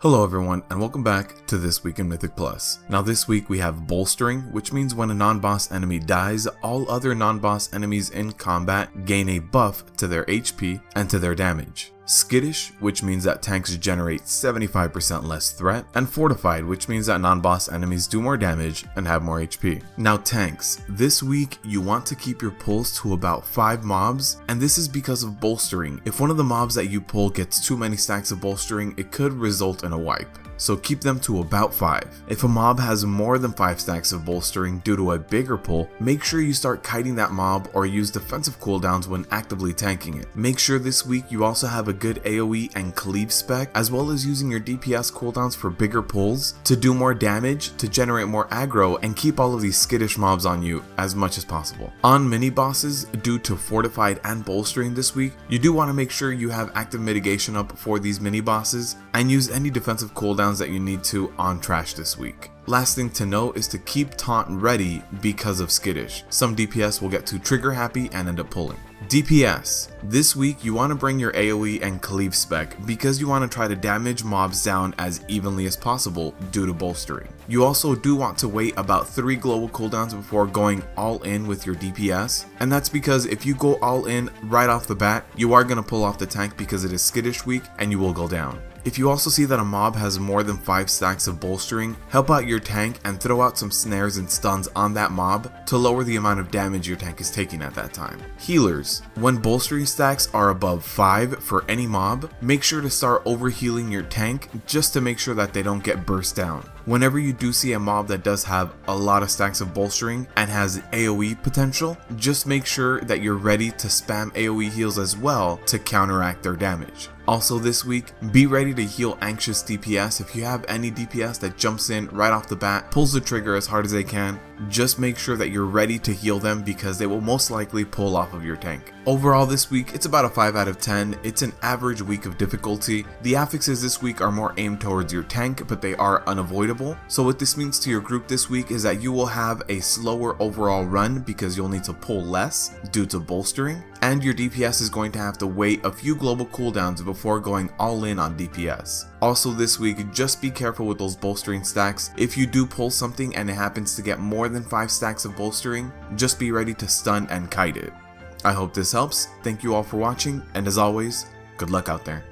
Hello everyone, and welcome back to This Week in Mythic Plus. Now this week we have Bolstering, which means when a non-boss enemy dies, all other non-boss enemies in combat gain a buff to their HP and to their damage. Skittish, which means that tanks generate 75% less threat, and Fortified, which means that non-boss enemies do more damage and have more HP. Now tanks, this week you want to keep your pulls to about 5 mobs, and this is because of Bolstering. If one of the mobs that you pull gets too many stacks of Bolstering, it could result in a wipe. So keep them to about 5. If a mob has more than 5 stacks of Bolstering due to a bigger pull, make sure you start kiting that mob or use defensive cooldowns when actively tanking it. Make sure this week you also have a good AoE and cleave spec, as well as using your DPS cooldowns for bigger pulls to do more damage, to generate more aggro, and keep all of these skittish mobs on you as much as possible. On mini bosses, due to Fortified and Bolstering this week, you do want to make sure you have active mitigation up for these mini bosses and use any defensive cooldowns that you need to on trash this week. Last thing to note is to keep taunt ready because of Skittish. Some DPS will get too trigger happy and end up pulling. DPS. This week you want to bring your AoE and cleave spec because you want to try to damage mobs down as evenly as possible due to Bolstering. You also do want to wait about 3 global cooldowns before going all in with your DPS, and that's because if you go all in right off the bat, you are going to pull off the tank because it is Skittish week and you will go down. If you also see that a mob has more than 5 stacks of Bolstering, help out your tank and throw out some snares and stuns on that mob to lower the amount of damage your tank is taking at that time. Healers. When Bolstering stacks are above 5 for any mob, make sure to start overhealing your tank just to make sure that they don't get burst down. Whenever you do see a mob that does have a lot of stacks of Bolstering and has AoE potential, just make sure that you're ready to spam AoE heals as well to counteract their damage. Also this week, be ready to heal anxious DPS. If you have any DPS that jumps in right off the bat, pulls the trigger as hard as they can, just make sure that you're ready to heal them because they will most likely pull off of your tank. Overall this week, it's about a 5 out of 10. It's an average week of difficulty. The affixes this week are more aimed towards your tank, but they are unavoidable. So what this means to your group this week is that you will have a slower overall run because you'll need to pull less due to Bolstering, and your DPS is going to have to wait a few global cooldowns before going all in on DPS. Also this week, just be careful with those Bolstering stacks. If you do pull something and it happens to get more than 5 stacks of Bolstering, just be ready to stun and kite it. I hope this helps. Thank you all for watching, and as always, good luck out there.